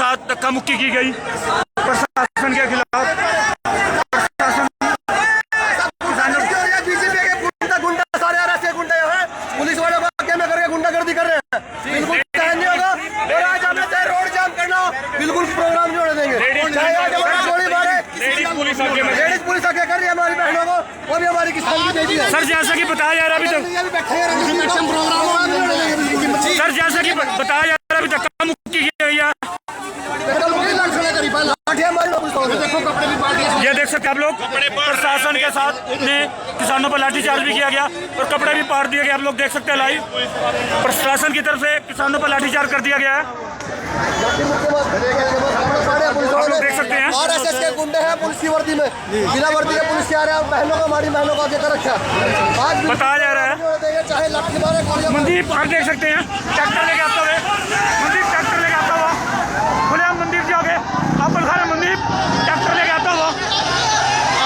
साथ धक्का मुक्की की गई प्रशासन के खिलाफ। प्रशासन बीजेपी के गुंडा सारे ऐसे गुंडे हैं, पुलिस वाले वाकई में करके गुंडागर्दी कर रहे हैं, बिल्कुल सहन नहीं होगा। और आज हमें चाहे रोड जाम करना, बिल्कुल प्रोग्राम नहीं होने देंगे। चाहे आज हमारा गोलीबार है, लेडीज पुलिस आगे कर रही है हमारी बहनों को, वो भी हमारी किसान की बेटी है। सर जैसा कि बताया जा रहा है अभी तक, सर जैसा कि बताया जा रहा है अभी धक्का मुक्की की गई है। ये देख सकते हैं आप लोग, प्रशासन के साथ ने किसानों पर लाठीचार्ज भी किया गया और कपड़े भी पाड़ दिए गए। आप लोग देख सकते हैं लाइव, प्रशासन की तरफ से किसानों पर लाठीचार्ज कर दिया गया है। आप लोग देख सकते हैं आरएसएस के गुंडे हैं पुलिस की वर्दी में, जिला वर्दी के पुलिस से आ रहे हैं, बहनों को हमारी बहनों को आगे कर रखा आज बताया जा रहा है। चाहे लाठी मारे। मनदीप आप देख सकते हैं ट्रैक्टर लेके आता हुए, मनदीप ट्रैक्टर लेके आता हुआ, बोले हम मनदीप जी आगे आप पर खा रहे मनदीप ट्रैक्टर लेके आता हुआ,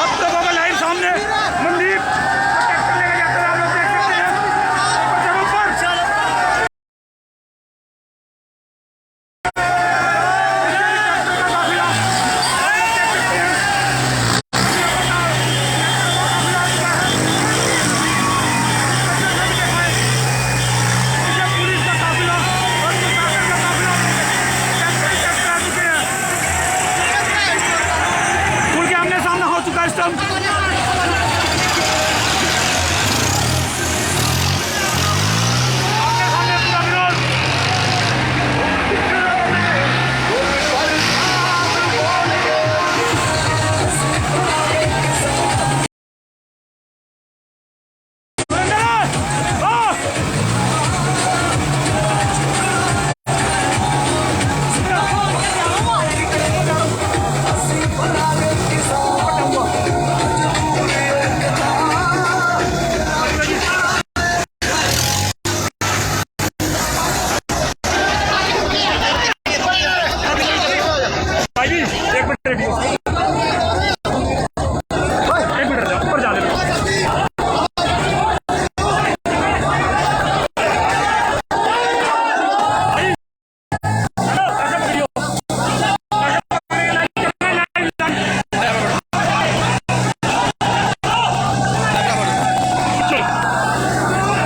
आप लोगों का लाइव सामने मनदीप ट्रैक्टर लेके जाते हुए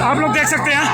आप लोग देख सकते हैं।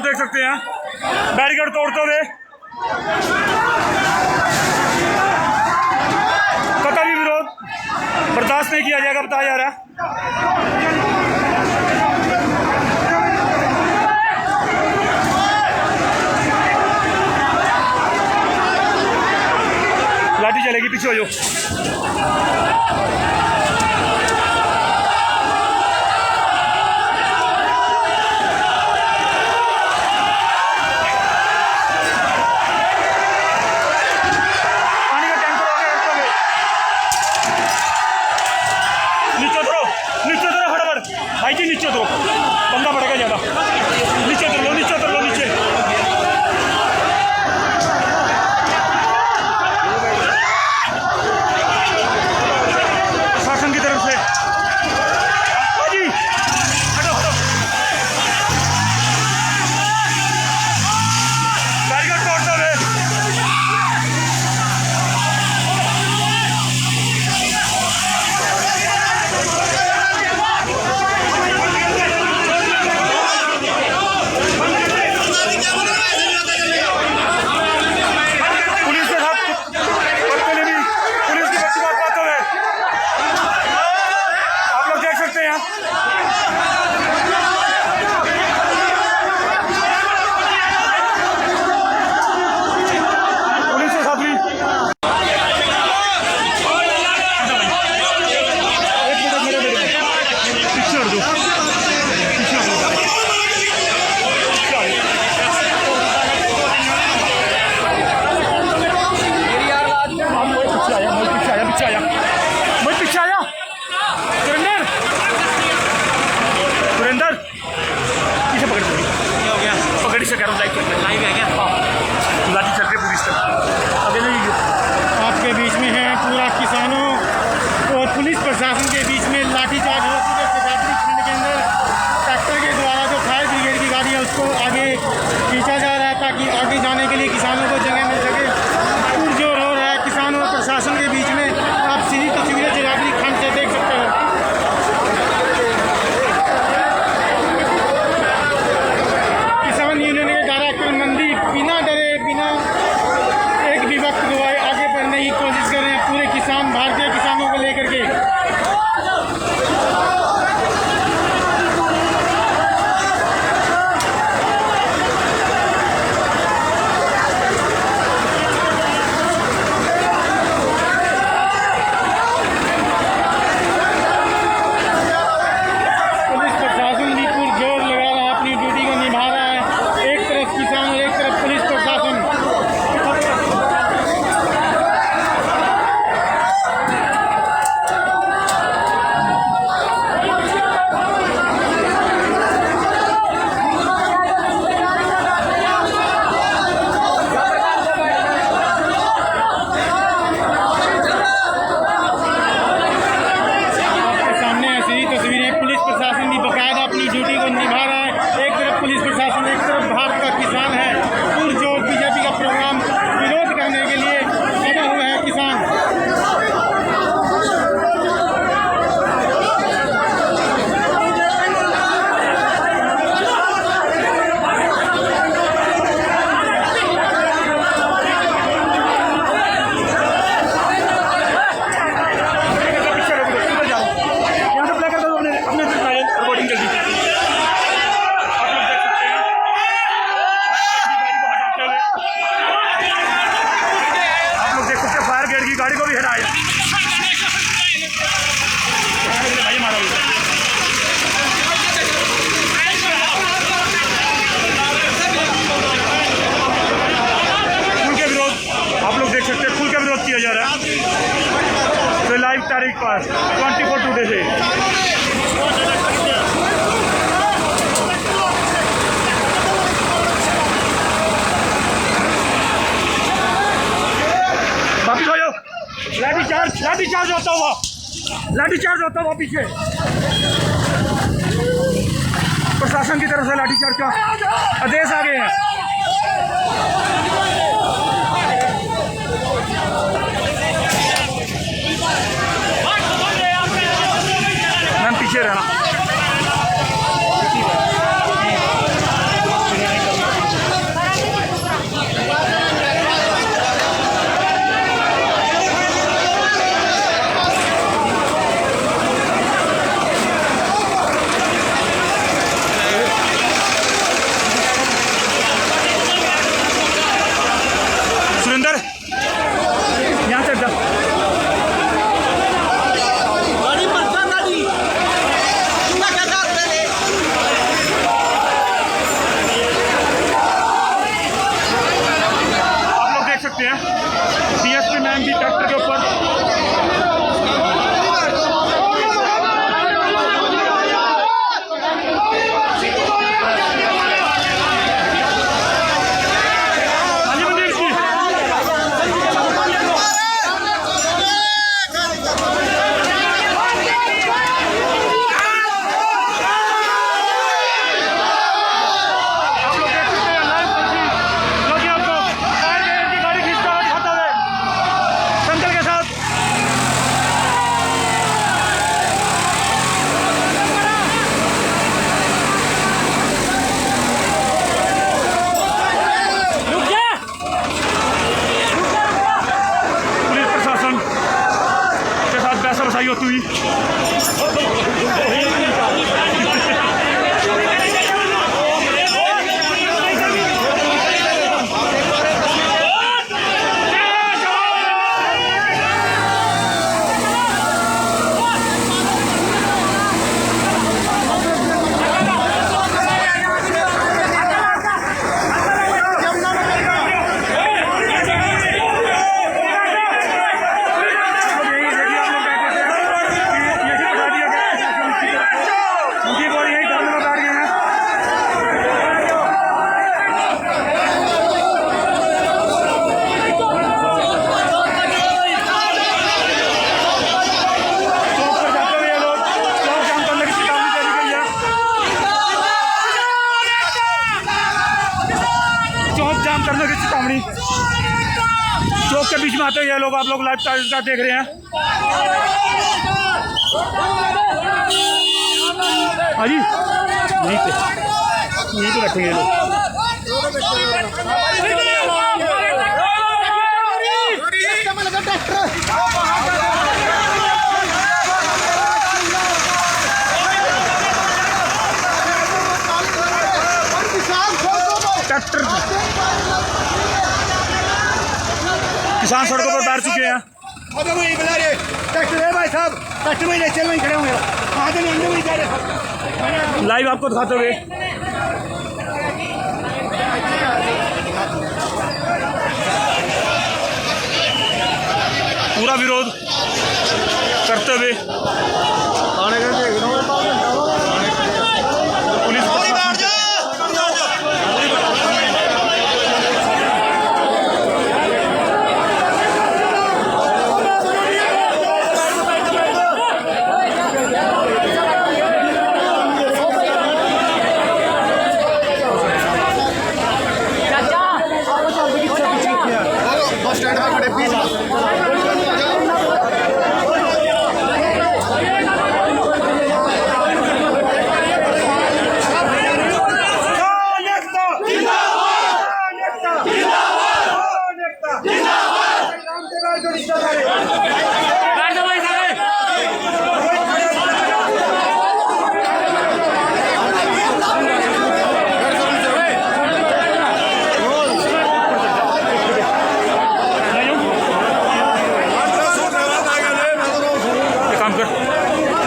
देख सकते हैं बैरिकेड तोड़ते हुए, कतई भी विरोध बर्दाश्त नहीं किया जाएगा बताया जा रहा है। लाठी चलेगी, पीछे हो जाओ। भाई जी नीचे उतरो, बंदा बढ़ेगा ज़्यादा, नीचे उतर लो, नीचे उतर लो, नीचे। शासन की तरफ से जी हटो हटो, बैरिकेड तोड़ते हुए गया। पुलिस के साथ भी पीछे हट दो, पीछे हट दो। पीछे आया सुरेंद्र पीछे पकड़ क्या हो गया? पकड़ से करो लाइव है क्या? लाठी चल रही पुलिस का। अभी नहीं आपके बीच में है पूरा किसानों और पुलिस प्रशासन के बीच में लाठीचार्ज हो चुके शिवरात्रि खंड के अंदर ट्रैक्टर के द्वारा जो फायर ब्रिगेड की गाड़ी है उसको आगे खींचा जा रहा है ताकि आगे जाने के लिए किसानों को जगह मिल सके। पुरजोर हो रहा है किसानों और प्रशासन के बीच में। आप सीधी तस्वीरें शिवरात्रि खंड से देख सकते हो। किसान यूनियन के डायरेक्टर मनदीप बिना डरे बिना एक भी वक्त गवाए आगे बढ़ने की कोशिश कर रहे हैं पूरे किसान भारतीय किसानों को लेकर के। पुलिस प्रशासन भी पुरजोर लगा रहा है, अपनी ड्यूटी को निभा रहा है। एक तरफ किसान और एक तरफ पुलिस प्रशासन। आपके सामने ऐसी ही तस्वीरें। पुलिस प्रशासन भी बाकायदा अपनी ड्यूटी को निभा रहा है। एक तरफ पुलिस प्रशासन, एक तरफ भारत का किसान है। पुरजोर बीजेपी का प्रोग्राम विरोध करने के लिए लगे हुए हैं किसान। पीछे रोक दो, इधर जाओ। यहाँ से प्ले कर दो, अपने रिकॉर्डिंग जल्दी। आप लोग देख सकते हैं गाड़ी को हटाते हुए। आप लोग देख सकते हैं फायर ब्रिगेड की गाड़ी को भी हटाया। भाई मारा हुआ। खुल के विरोध आप लोग देख सकते हैं, खुल के विरोध किया जा रहा है। तो लाइव तारीख पर 24 टुडे से वापिस हो जाओ। लाठी चार्ज होता हुआ पीछे प्रशासन की तरफ से लाठीचार्ज का आदेश आ गए हैं। मैम पीछे रहना। सुरेंद्र यहाँ से के बीच में आते हैं ये लोग, आप लोग लाइव देख रहे हैं। हाँ जी, यहीं पे बैठेंगे ये लोग। ट्रैक्टर किसान सड़कों पर बैठ चुके हैं। ट्रैक्टर है भाई साहब, ट्रैक्टर में चल नहीं खड़े होंगे, लाइव आपको दिखाते हुए पूरा विरोध करते हुए पुलिस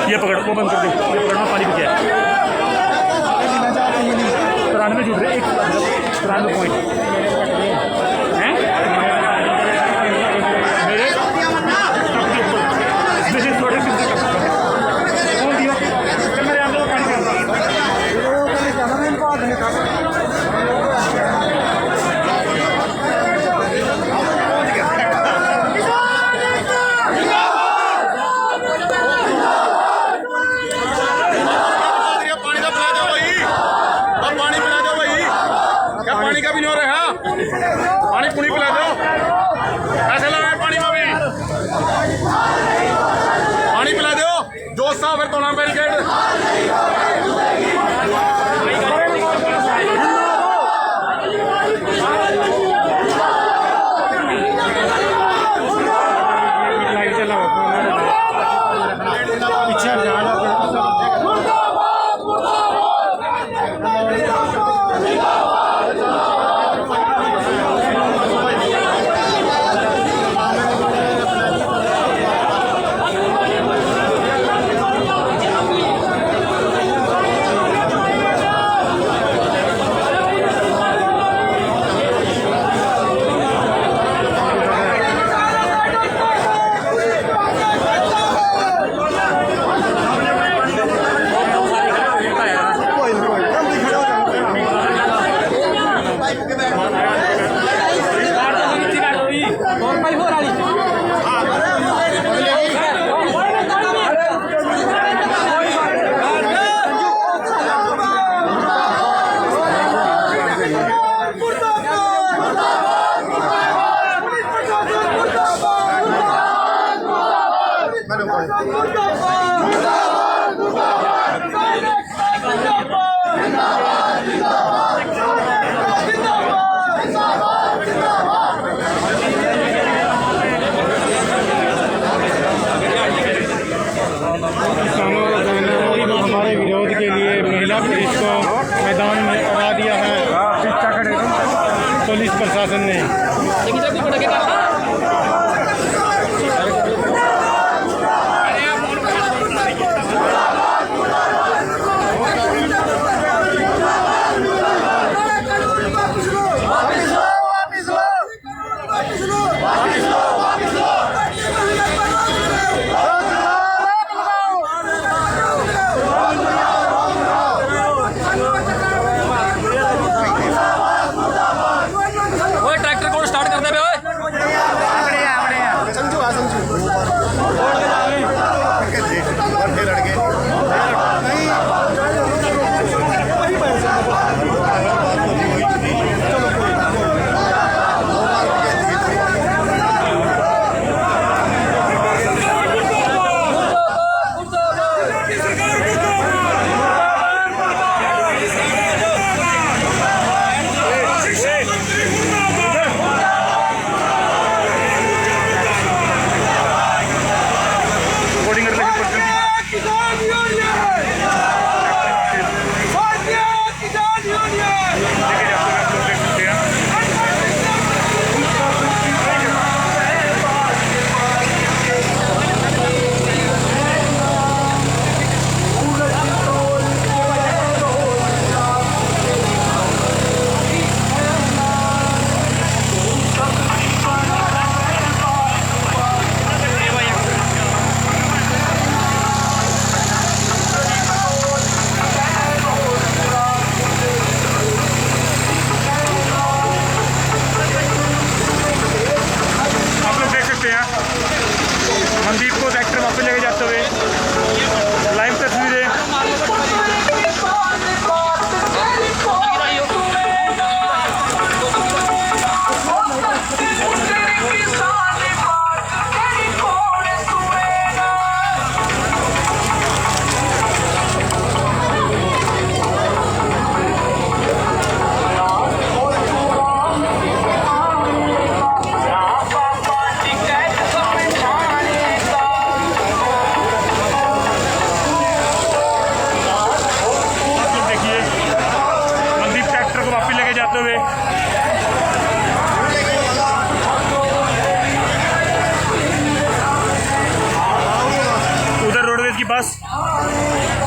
ये पकड़, वो बंद कर दे, ये पकड़ना पानी भी क्या है 93 जुड़ रहे, 93 पॉइंट हैं मेरे थोड़े दिया मेरे आप लोग पानी पुनी पिला दो, पैसे लगाए पानी में भी, पानी पिला दो दोस्त साहब, फिर तो ना बैरिकेड हमारे विरोध के लिए महिला पुलिस को मैदान में उड़ा दिया है पुलिस प्रशासन ने।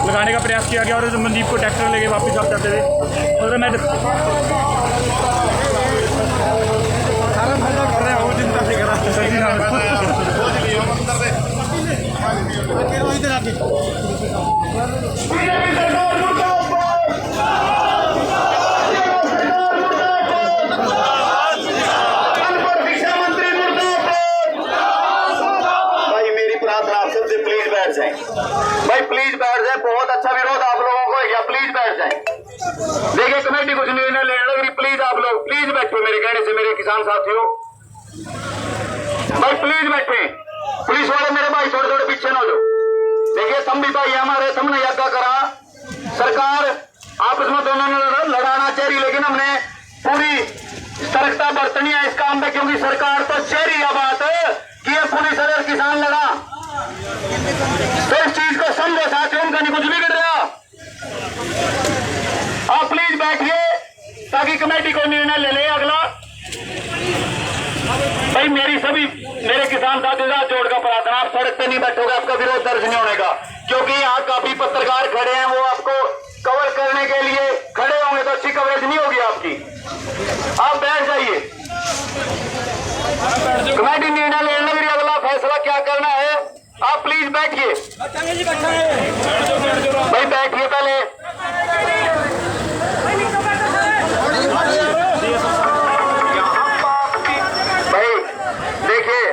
लगाने का प्रयास किया गया और मनदीप को ट्रैक्टर लेके वापस आप जाते थे और मैं भाई प्लीज बैठ जाए। बहुत अच्छा विरोध आप लोगों को है, प्लीज बैठ जाए। देखिए कमेटी कुछ निर्णय ले रही, प्लीज आप लोग प्लीज बैठो मेरे कहने से, मेरे किसान साथियों भाई प्लीज बैठे। पुलिस वाले मेरे भाई थोड़े थोड़े पीछे ना हो जाओ। देखिए तुम भी भाई हमारे, तुमने यज्ञ करा, सरकार आपस में दोनों ने लड़ाना चाहिए, लेकिन हमने पूरी सतर्कता बरतनी है इस काम में, क्योंकि सरकार तो चेहरी है बात कि ये पुलिस और किसान लड़ा, तो इस चीज को समझो साथियों, उनका नहीं कुछ बिगड़ रहा। आप प्लीज बैठिए ताकि कमेटी को निर्णय ले ले अगला। भाई मेरी सभी मेरे किसान साथियों से जोड़ का प्रार्थना, आप सड़क पे नहीं बैठोगे, आपका विरोध दर्ज नहीं होने का, क्योंकि यहाँ काफी पत्रकार खड़े हैं, वो आपको कवर करने के लिए खड़े होंगे तो अच्छी कवरेज नहीं होगी आपकी। आप बैठ जाइए, कमेटी निर्णय ले लग रही, अगला फैसला क्या करना है आप प्लीज बैठिए। भाई बैठिए पहले। भाई देखिए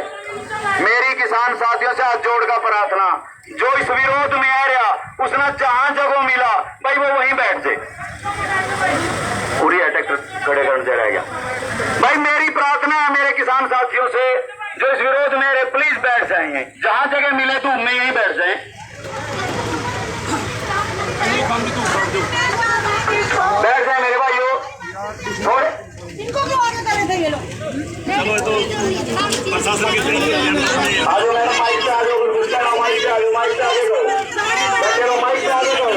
मेरी किसान साथियों से हाथ जोड़ का प्रार्थना, जो इस विरोध में आ रहा उसने जहां जगह मिला भाई वो वहीं बैठ जाए। पूरी ट्रैक्टर खड़े करने रह गया। भाई मेरी प्रार्थना है मेरे किसान साथियों से, जो इस विरोध में रहे प्लीज बैठ जाएंगे, जहां जगह मिले तो में यहीं बैठ जाएं। बैठ जाए मेरे भाइयों थोड़े। इनको क्यों आगे कर रहे थे ये लोग? प्रशासन के आ जाओ मैडम, माइक पे आ जाओ, माइक पे आ जाओ, माइक पे आ जाओ, माइक पे आ जाओ।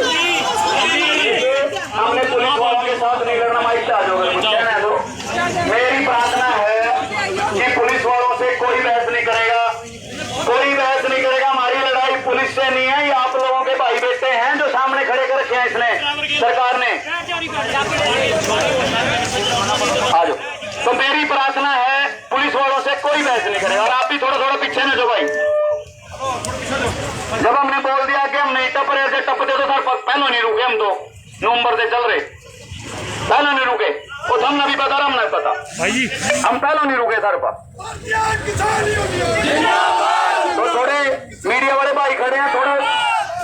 हमने पुलिस वालों के साथ नहीं करना, माइक पे आ जाओ। मेरी प्रार्थना है कि पुलिस वालों से कोई बहस नहीं करेगा, कोई बहस नहीं करेगा। हमारी लड़ाई पुलिस से नहीं है, ये आप लोगों के भाई बेटे हैं जो सामने खड़े कर रखे हैं इसने सरकार ने। आ जाओ। तो मेरी प्रार्थना है पुलिस वालों से कोई बहस नहीं करेगा, और आप भी थोड़ा थोड़ा पीछे न जो भाई। जब हमने बोल दिया कि हम नहीं टप रहे, टपते तो सर पहले नहीं रुके, हम तो नवंबर से चल रहे, पहले नहीं रुके, वो हमने भी पता, हम नहीं पता भाई जी, हम पहले नहीं रुके सर पर। तो थोड़े मीडिया वाले भाई खड़े हैं, थोड़े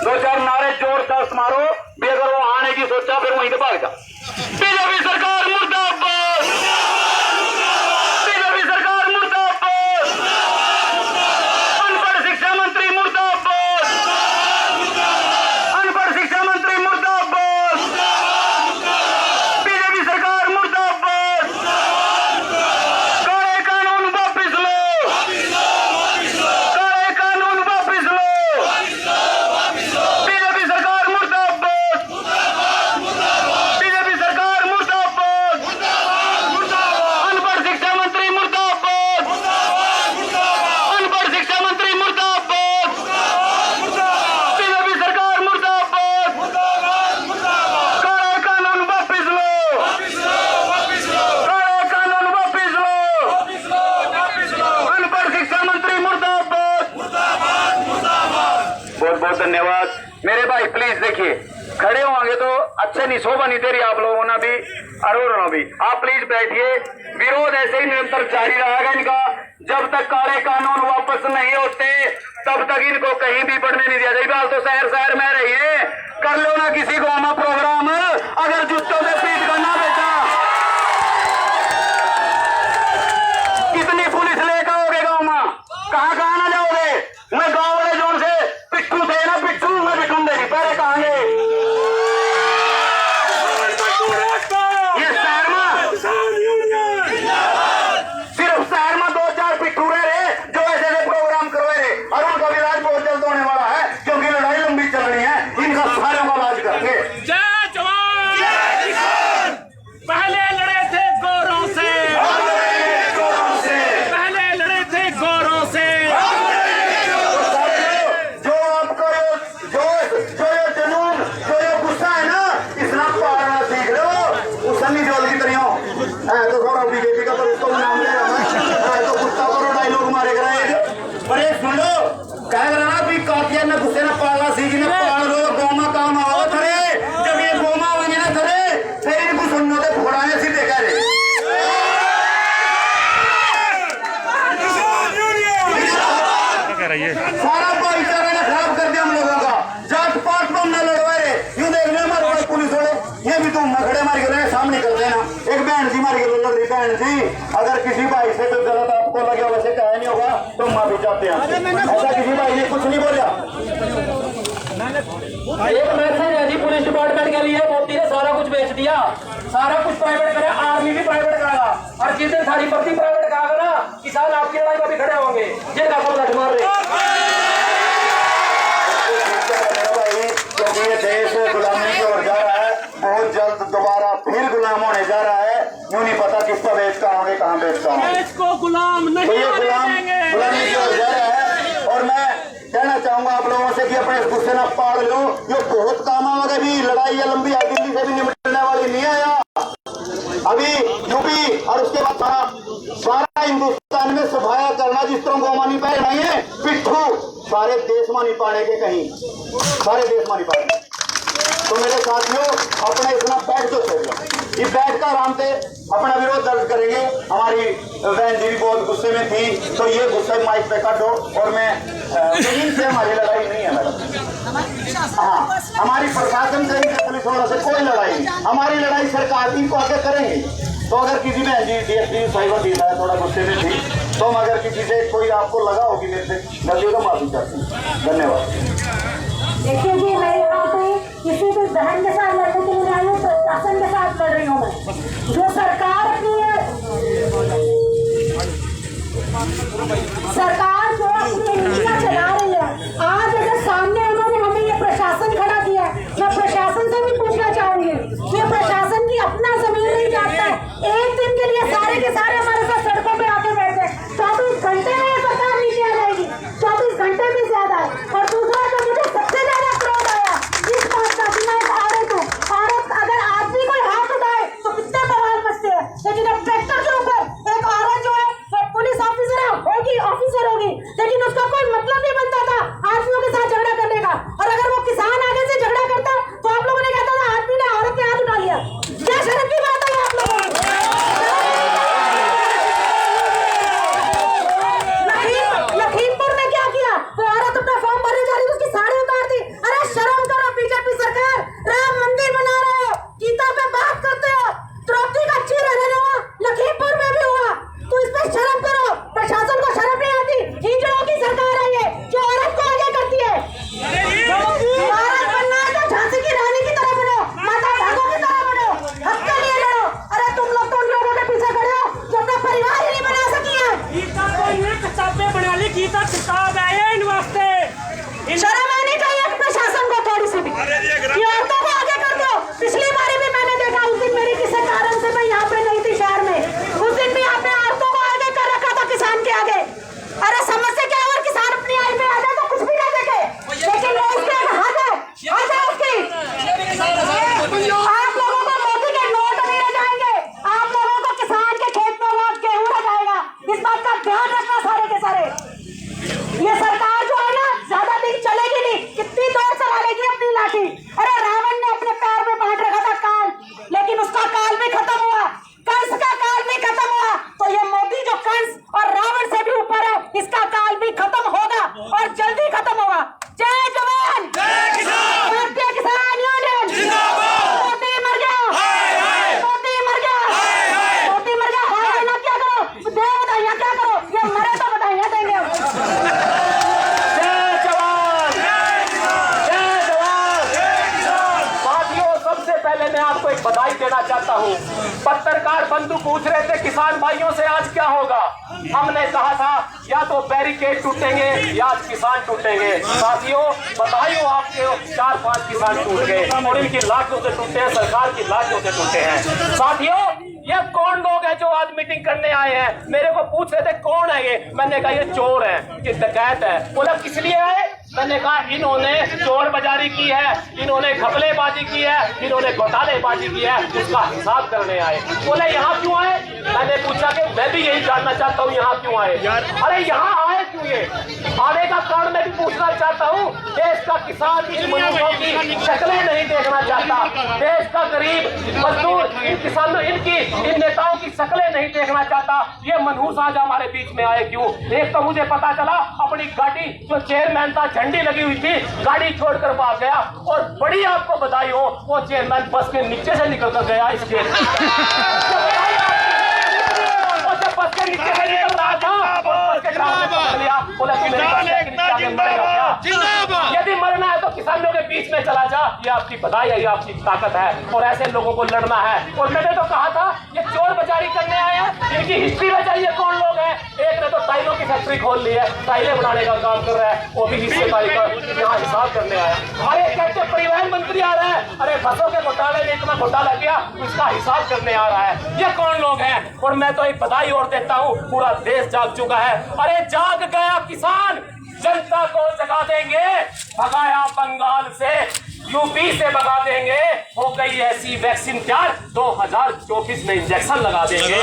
दो चार नारे जोर से मारो भी, अगर वो आने की सोचा फिर वहीं से भाग जा। बीजेपी सरकार मुर्दाबाद, बीजेपी सरकार मुर्दाबाद, अनपढ़ शिक्षा मंत्री मुर्दाबाद, अनपढ़ शिक्षा मंत्री मुर्दाबाद, बीजेपी सरकार मुर्दाबाद, काले कानून वापिस लो, काले कानून वापिस लो, बीजेपी सरकार मुर्दाबाद, बीजेपी सरकार मुर्दाबाद, अनपढ़ शिक्षा मंत्री मुर्दाबाद, अनपढ़ शिक्षा मंत्री मुर्दाबाद, बीजेपी सरकार मुर्दाबाद, काले कानून वापिस लो, काले कानून वापिस लो, अनपढ़ शिक्षा मंत्री मुर्दाबाद। बहुत बहुत धन्यवाद मेरे भाई। प्लीज देखिए खड़े होंगे तो अच्छे नहीं, शोभा नहीं दे रही आप लोगों ने भी और भी। आप प्लीज बैठिए, विरोध ऐसे ही निरंतर जारी रहेगा इनका, जब तक काले कानून वापस नहीं होते तब तक इनको कहीं भी बढ़ने नहीं दिया जाएगा। तो शहर शहर में रहिए, कर लो ना किसी गाँव में प्रोग्राम, अगर जूतों से पीट करना बेटा, कितनी पुलिस लेकर आओगे गाँव में, कहाँ कहाँ ना जाओगे। मैं गाँव वाले जोन से पिट्ठू थे ना, पिट्ठू मैं बिठून देगी पहले कहाँ गए। ये शहर में सिर्फ शहर में दो चार पिट्ठू रहे जो ऐसे ऐसे प्रोग्राम करवे रहे, और उनका भी इलाज बहुत जल्द होने वाला है, क्योंकि लड़ाई लंबी चलनी है, इनका सारे का इलाज करके। मैं तो थोड़ा बीजेपी का, पर उसको नाम ले रहा मैं तो कुत्ता करो डायलॉग मारे कराए। पर ये सुन लो, कह रहा ना भी कातिया ने गुस्से ना पालना सीखी ना पाल लो, गोमा काम आओ थरे। जब ये गोमा होंगे ना थरे, फिर इनको सुनने तो फोड़ाने सीधे कह रहे। सारा भाईचारा ने खराब कर दिया हम लोगों का। जात पात में न लड़वा रहे, यूं देखने हमारे पास पुलिस वाले ये भी तुम मखड़े मार के सामने कर देना। एक बहन जी मार के लड़ रही, बहन जी अगर किसी भाई से कोई गलत आपको लगे वैसे कहा नहीं होगा तो माफी चाहते हैं। ऐसा किसी भाई ने कुछ नहीं बोला। एक मैसेज है जी पुलिस डिपार्टमेंट के लिए, मोदी ने सारा कुछ बेच दिया, सारा कुछ प्राइवेट करे, आर्मी भी प्राइवेट करेगा, और जिस दिन सारी भर्ती प्राइवेट करेगा ना, किसान आपकी लड़ाई में भी खड़े होंगे। ये दाखिल लठ मार रहे क्योंकि ये देश गुलामी की ओर जा रहा है, बहुत जल्द दोबारा फिर गुलाम होने जा रहा है। यूं नहीं पता किस पर बेचता होंगे, कहाँ बेचता होंगे। इसको गुलाम नहीं, तो ये गुलामी की ओर जा रहा है। और मैं कहना चाहूंगा आप लोगों से कि अपने गुस्से न पाड़ लो, ये बहुत काम आएगा। भी लड़ाई ये लंबी है, दिल्ली से भी निपटने वाली नहीं आया। अभी यूपी और उसके बाद सारा हिंदुस्तान में सफाया करना, जिस तरह गोमानी पाए नहीं है पिट्ठू सारे देश में नहीं पाने के, कहीं सारे देश में नहीं पाने। तो मेरे साथियों, अपना इतना बैठ जो छोड़ ये बैठ कर आराम से अपना विरोध दर्ज करेंगे। हमारी बहन जी भी बहुत गुस्से में थी, तो ये गुस्से माइक पे काटो। और मैं जमीन से हमारी लड़ाई नहीं है मैडम, हाँ हमारी प्रशासन से ही, पुलिस वालों से कोई लड़ाई नहीं। हमारी लड़ाई सरकार की को आगे करेंगे। तो अगर किसी बहन जी डीएसपी साहिबा दी है थोड़ा गुस्से में थी, तो अगर किसी से कोई आपको लगा होगी मेरे से गलती, तो माफी चाहती हूँ। धन्यवाद। देखिए जी, मैं यहाँ पे किसी भी बहन के साथ लड़ने के लिए आई हूँ, प्रशासन के साथ लड़ रही हूँ मैं। जो सरकार अपनी जो अपनी नीतियाँ चला रही है, आज अगर सामने उन्होंने हमें ये प्रशासन खड़ा किया है, मैं प्रशासन से भी पूछना चाहूंगी, ये प्रशासन की अपना जमीन नहीं जानता है। एक दिन के लिए सारे के सारे हमारे साथ सड़कों पे आके बैठ गए, 24 घंटे में सरकार नीचे आ जाएगी, 24 घंटे भी ज्यादा है। और दूसरा जो मुझे सबसे ज्यादा क्रोध आया इस बात का कि मैं एक औरत हूँ, औरत अगर आदमी कोई हाथ उठाए तो कितने बवाल मचते हैं, लेकिन अब ट्रैक्टर के ऊपर एक औरत जो है पुलिस ऑफिसर होगी, लेकिन उसका कोई मतलब नहीं बनता था आदमियों के साथ झगड़ा करने का। और अगर वो किसान आगे से झगड़ा करता तो आप लोगों ने कहता था आदमी ने औरत पे हाथ उठा लिया। क्या शर्म की बात है आप लोगों को? लखीमपुर में क्या किया, वो औरत अपना फॉर्म भरने जा रही थी, उसकी साड़ी उतार दी। अरे शर्म करो बीजेपी सरकार, राम मंदिर बना रहे हो, गीता पे बात करते हो, द्रौपदी का चीर हरण हुआ, लखीमपुर में भी हुआ, तो इस पे शर्म करो। प्रशासन को शर्म नहीं आती, हिजड़ों की सरकार है ये जो औरत को आगे करती है। औरत बनना है तो झांसी की रानी की तरह बनो, माता भागो की तरह बनो, हक के लिए लड़ो। अरे तुम लोग तो उन लोगों के पीछे खड़े हो जो अपना परिवार ही नहीं बना सकी है। गीता को ये किताबें बना ली, गीता किताब है ये इन वास्ते। शर्म आनी चाहिए प्रशासन को थोड़ी सी भी, ये औरतों को आगे कर दो। पिछली बारी भी मैंने देखा, उस दिन मेरी किसी कारण से मैं यहाँ पे नहीं थी शहर में, उस दिन भी आपने औरतों को आगे कर रखा था किसान के आगे। अरे समझ से क्या, अगर किसान अपनी आई पे आ जाए तो कुछ भी ना देखे, लेकिन वो उसके हद है उसकी। आप लोगों को मोदी के नोट नहीं रह जाएंगे, आप लोगों को किसान के खेत में वो गेहूं रह जाएगा। इस बात का ध्यान रखना सारे के सारे। ये सरकार जो है ना ज्यादा दिन चलेगी नहीं, कितनी देर चला लेगी अपनी लाठी। अरे रावण ने अपने पैर में बांट रखा था काल, लेकिन उसका काल भी खत्म हुआ, कंस का काल भी खत्म हुआ। तो ये मोदी जो कंस और रावण से भी ऊपर है, इसका काल भी खत्म होगा और जल्दी खत्म होगा। जय जवान, भारतीय किसान यूनियन जिंदाबाद। मोदी मर गया, मोदी मर गया, मोदी मर गया। हाय ना क्या करो, दे बधाइयां क्या करो, ये मरे तो बधाइयां देंगे हम। जय जवान, जय जवान। साथियों, सबसे पहले मैं आपको एक बधाई देना चाहता हूँ। पत्रकार बंधु पूछ रहे थे किसान भाइयों से आज क्या होगा, हमने कहा था या तो बैरिकेड टूटेंगे या आज किसान टूटेंगे। साथियों, बधाई हो आपके 4-5 किसान टूट गए और इनकी लाशों से टूटे हैं, सरकार की लाशों से टूटे हैं। साथियों, ये कौन लोग हैं जो आज मीटिंग करने आए हैं? मेरे को पूछ रहे थे कौन है ये, मैंने कहा ये चोर है, ये डकैत है। बोला किस लिए आए? मैंने कहा इन्होंने चोर बाजारी की है, इन्होंने घपलेबाजी की है, इन्होंने घोटालेबाजी की है, उसका हिसाब करने आए। बोले यहाँ क्यों आए? मैंने पूछा कि मैं भी यही जानना चाहता हूँ यहाँ क्यों आए। अरे यहाँ आए क्यों? ये आने का कारण मैं भी पूछना चाहता हूँ। देश का किसान इन मनुष्यों की शक्लें नहीं देखना चाहता, देश का गरीब मजदूर इन किसानों इन नेताओं की शक्लें नहीं देखना चाहता। ये मनहूस आज हमारे बीच में आए क्यों? एक तो मुझे पता चला अपनी गाड़ी जो चेयरमैन था झंडी लगी हुई थी गाड़ी छोड़कर भाग गया, और बड़ी आपको बधाई हो वो चेयरमैन बस के नीचे से निकल कर गया। इसके बस के नीचे से निकल रहा था, बस के ड्राइवर ने पकड़ लिया, बोला कि मेरे बस के नीचे आके मरेगा क्या? यदि मरना है तो किसानों के बीच में चला जा, ये आपकी बधाई है, ये आपकी ताकत है, और ऐसे लोगों को लड़ना है। और मैंने तो कहा था ये चोर बजारी करने आए हैं, इनकी हिस्ट्री बताइए कौन लोग हैं। एक ने तो टाइलों की फैक्ट्री खोल ली है, टाइलें बनाने का काम कर रहा है, वो भी हिस्सेदारी का यहाँ हिसाब करने आया। अरे कहते परिवहन मंत्री आ रहा है, अरे बसों के घोटाले में इतना घोटाला किया उसका हिसाब करने आ रहा है। ये कौन लोग हैं? और मैं तो एक बधाई और देता हूँ, पूरा देश जाग चुका है। अरे जाग गया किसान, जनता को जगा देंगे, भगाया बंगाल से, यूपी से भगा देंगे, हो गई ऐसी वैक्सीन तैयार 2024 में इंजेक्शन लगा देंगे।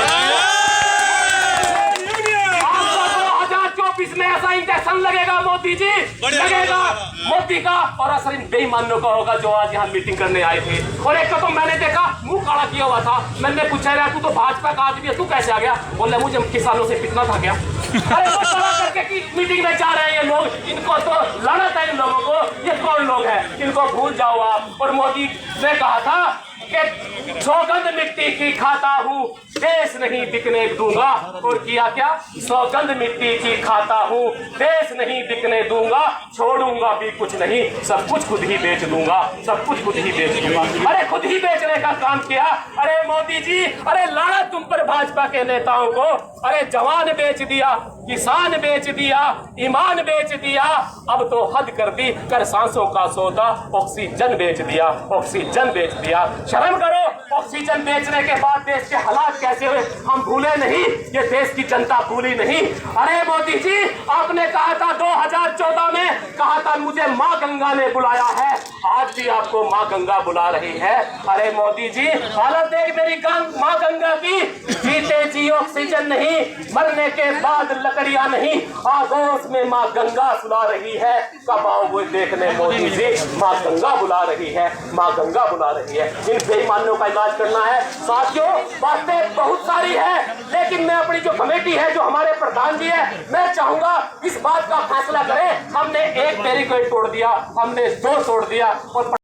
2024 में ऐसा इंजेक्शन लगेगा मोदी जी, लगेगा मोदी का, और असर इन बेईमानों का होगा जो आज यहाँ मीटिंग करने आए थे। और एक तो मैंने देखा मुंह काला किया हुआ था, मैंने पूछा यार तू तो भाजपा का आदमी है, तू कैसे आ गया? बोले मुझे किसानों से पिटना था क्या? अरे वो चला करके की मीटिंग में जा रहे हैं ये लोग, इनको तो लानत है इन लोगों को। ये कौन लोग हैं? इनको भूल जाओ आप। और मोदी ने कहा था कि सौगंध मिट्टी की खाता हूँ, देश नहीं बिकने दूंगा। और किया क्या? सौगंध मिट्टी की खाता हूँ, देश नहीं बिकने दूंगा, छोड़ूंगा भी कुछ नहीं, सब कुछ खुद ही बेच दूंगा, सब कुछ खुद ही बेच दूंगा। अरे खुद ही बेचने का काम किया। अरे मोदी जी, अरे लानत तुम पर भाजपा के नेताओं को। अरे जवान बेच दिया, किसान बेच दिया, ईमान बेच दिया, अब तो हद कर दी, कर सांसों का सौदा, ऑक्सीजन बेच दिया, ऑक्सीजन बेच दिया। शर्म करो, ऑक्सीजन बेचने के बाद देश के हालात कैसे हुए हम भूले नहीं, ये देश की जनता भूली नहीं। अरे मोदी जी, आपने कहा था 2014 में, कहा था मुझे माँ गंगा ने बुलाया है, आज भी आपको माँ गंगा बुला रही है। अरे मोदी जी, हालत देख मेरी माँ गंगा की, जीते जी ऑक्सीजन नहीं, मरने के बाद लकड़ियां नहीं, आगोश में माँ गंगा सुला रही है। कब आओगे देखने मोदी जी, माँ गंगा बुला रही है, माँ गंगा बुला रही है। इन बेईमानों का इलाज करना है। साथियों, बातें बहुत सारी है, लेकिन मैं अपनी जो कमेटी है, जो हमारे प्रधान जी है, मैं चाहूंगा इस बात का फैसला करें। हमने एक बैरिकेड तोड़ दिया, हमने 2 तोड़ दिया, और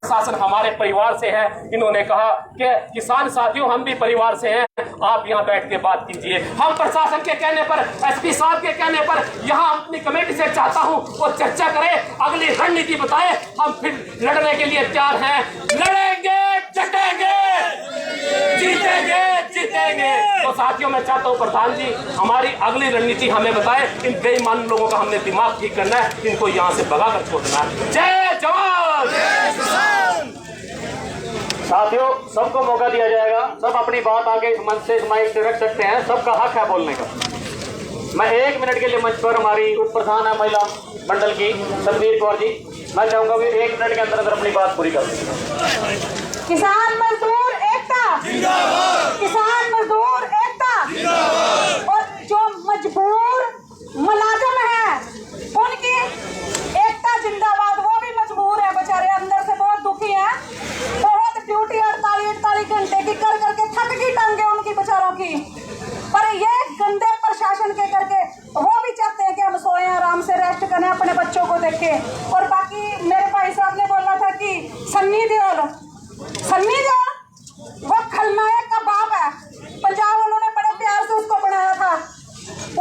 शासन हमारे परिवार से है। इन्होंने कहा कि किसान साथियों हम भी परिवार से हैं, आप यहाँ बैठ के बात कीजिए। हम प्रशासन के कहने पर, एसपी साहब के कहने पर यहाँ अपनी कमेटी से चाहता हूँ वो चर्चा करें, अगली रणनीति बताए, हम फिर लड़ने के लिए तैयार हैं। लड़ेंगे, डटेंगे, जीतेंगे, जीतेंगे। तो साथियों, मैं चाहता हूँ प्रधान जी हमारी अगली रणनीति हमें बताए। इन बेईमान लोगों का हमने दिमाग ठीक करना है, इनको यहाँ से भगा कर छोड़ना है। जय जवान, जय किसान। साथियों, सबको मौका दिया जाएगा, सब अपनी बात आगे इस मंच से, इस माइक से रख सकते हैं, सबका हक है बोलने का। मैं 1 मिनट के लिए मंच पर हमारी उप प्रधान है महिला मंडल की सतवीर कौर जी, मैं चाहूंगा कि 1 मिनट के अंदर अंदर अपनी बात पूरी कर दें। किसान मजदूर एकता जिंदाबाद, किसान मजदूर एकता जिंदाबाद। और जो मजबूर मुलाजिम है उनकी एकता जिंदाबाद। वो भी मजबूर है बेचारे, अंदर से बहुत दुखी है, बहुत ड्यूटी 48 घंटे की कर करके थक गई टांगे उनकी बेचारों की। पर ये गंदे प्रशासन के करके वो भी चाहते हैं कि हम सोएं, आराम से रेस्ट करें, अपने बच्चों को देखें। और बाकी मेरे भाई साहब ने बोला था कि सन्नी देओल वो खलनायक का बाप है, पंजाब वालों ने बड़े प्यार से उसको बनाया था।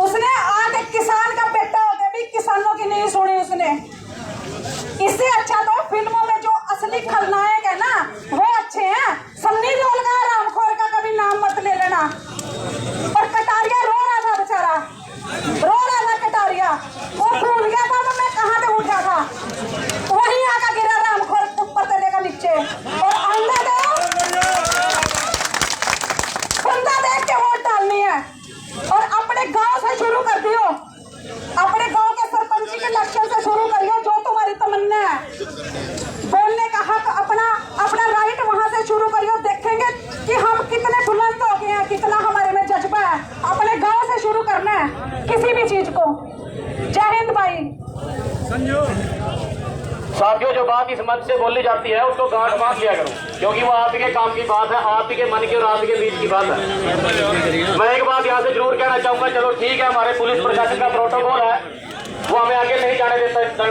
उसने आके किसान का बेटा हो गया, भी किसानों की नहीं सुनी उसने। इससे अच्छा तो फिल्मों में जो असली खलनायक है ना वो अच्छे हैं। सन्नी देओल का, रामखोर का कभी नाम मत ले लेना। और कटारिया रो रहा था बेचारा, रो रहा था कटारिया, वो भूल गया था तो मैं कहाँ पे उठा था। किसी भी चीज को। जय हिंद भाई। साथियों, जो बात इस मंच से बोली जाती है उसको गांठ बांध लिया करो, क्योंकि वो आप के काम की बात है, आप के मन की और आप के बीच की बात है। मैं एक बात यहाँ से जरूर कहना चाहूंगा, चलो ठीक है, हमारे पुलिस प्रशासन का प्रोटोकॉल है, वो हमें आगे नहीं जाना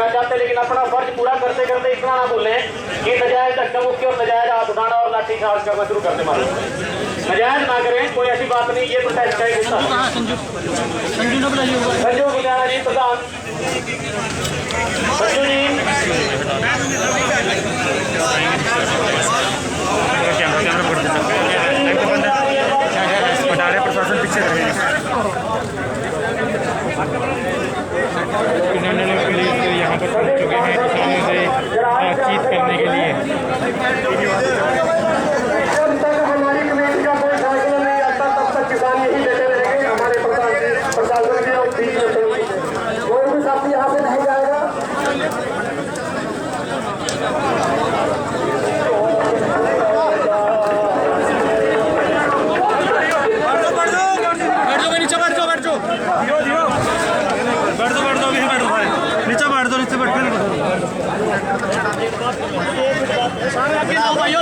चाहते, लेकिन अपना फर्ज पूरा करते करते इतना ना भूलें कि नजायज धक्का मुक्की और नजायज हाथ उठाना और लाठी चार्ज करना शुरू कर दे। नजायज ना करें, कोई ऐसी बात नहीं, ये प्रोटेस्ट का हिस्सा। संजू गुलियाना जी प्रधान, संजू जी प्रशासन पीछे रहे। पुलिस यहाँ पर पहुँच चुके हैं किसानों से बातचीत करने के लिए। जब तक हमारी कमेटी का कोई फैसला नहीं आता तब तक किसान यही लेते रहेंगे। हमारे प्रशासन के और बीच में कोई भी साथी यहाँ से नहीं जाएगा।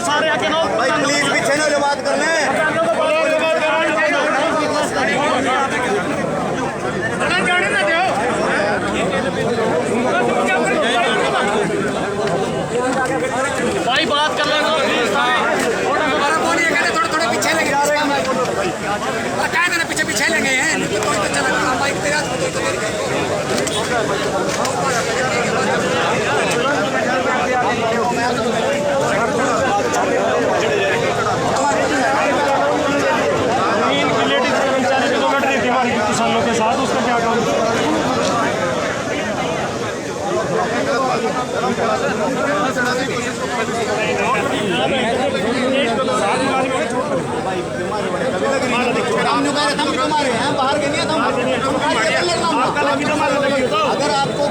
सारे आके भाई प्लीज पीछे ना जो बात करने। भाई बात कर लेना थोड़ा पीछे लगे क्या देना, पीछे पीछे लगे हैं कोई तो चला बाइक तेरा किसानों के साथ, उसका क्या काम? हमारे हैं बाहर के नहीं, अगर आपको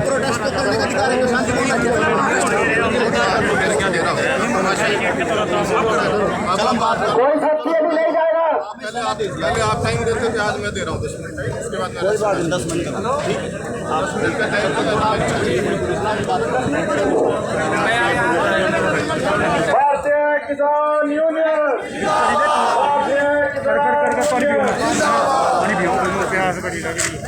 प्रोटेस्ट करने का अधिकार है, कोई साथी अभी नहीं जाएगा। पहले आप टाइम देते थे, आज मैं दे रहा हूँ 10 मिनट, उसके बाद कोई बात नहीं, 10 मिनट भारतीय किसान यूनियन, पानी पियो, प्यास बड़ी लग रही।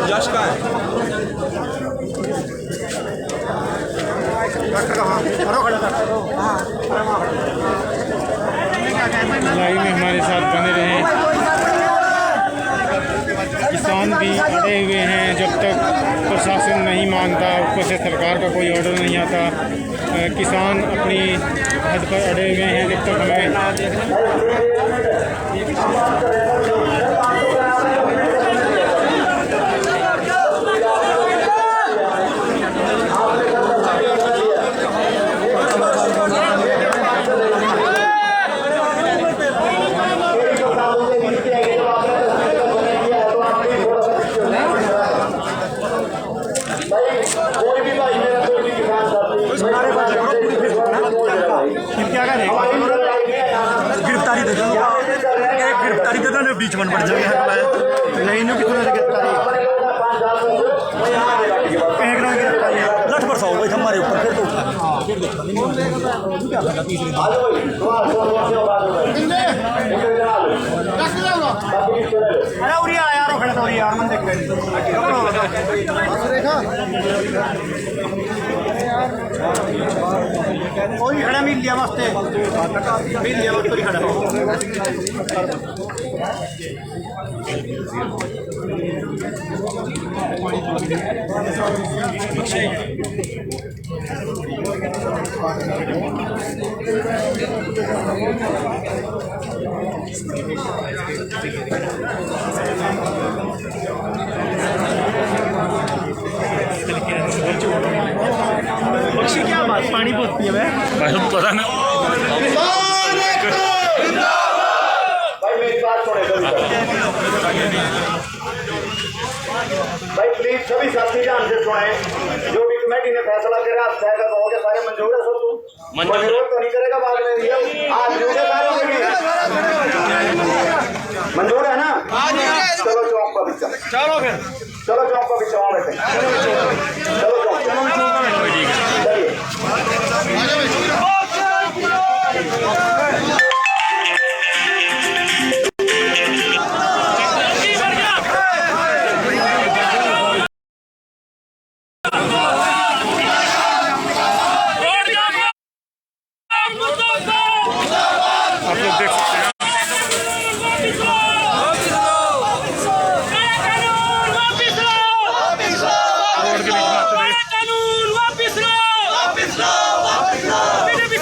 यश का है लाइव में हमारे साथ बने रहें। किसान भी अड़े हुए हैं, जब तक प्रशासन नहीं मानता, ऊपर से सरकार का कोई ऑर्डर नहीं आता, किसान अपनी हद पर अड़े हुए हैं। जब तक हमें गिरफ्तारी दे दो, गिरफ्तारी दे दो, बीच में पड़ जाएगा नहीं कितना गिरफ्तारी लठ पर सौ भाई हमारे ऊपर फिर तो कोई खड़ा मिल लिया वास्ते मिल लिया खड़ा बख्शी क्या बात, पानी बहुत पिए हुए पता नहीं भाई मेरी बात सुने भाई प्लीज सभी साथी ध्यान से सुने। जो भी कमेटी ने फैसला करा आप तय कर दोगे, सारे मंजूर है सब? मंजूर तो नहीं करेगा बाद में आज सारे मंजूर है ना? चलो चौक पर बिछा, चलो फिर चलो चौक पर बिछाओ बेटे, चलो चौक चलिए। आप लोग देख सकते हैं रोड के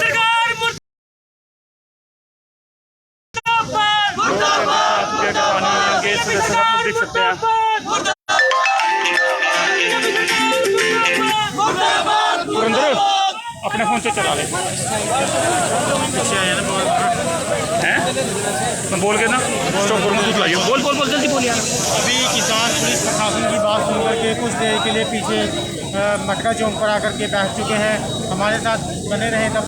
बीच में आप देख सकते हैं अपने फोन से चला ले हैं बोल के ना स्टॉप करो, कुछ लाइए, बोल बोल बोल जल्दी बोलिए। अभी किसान पुलिस प्रशासन की बात सुनकर के कुछ देर के लिए पीछे मटका चौक पर आकर के बैठ चुके हैं। हमारे साथ बने रहें तब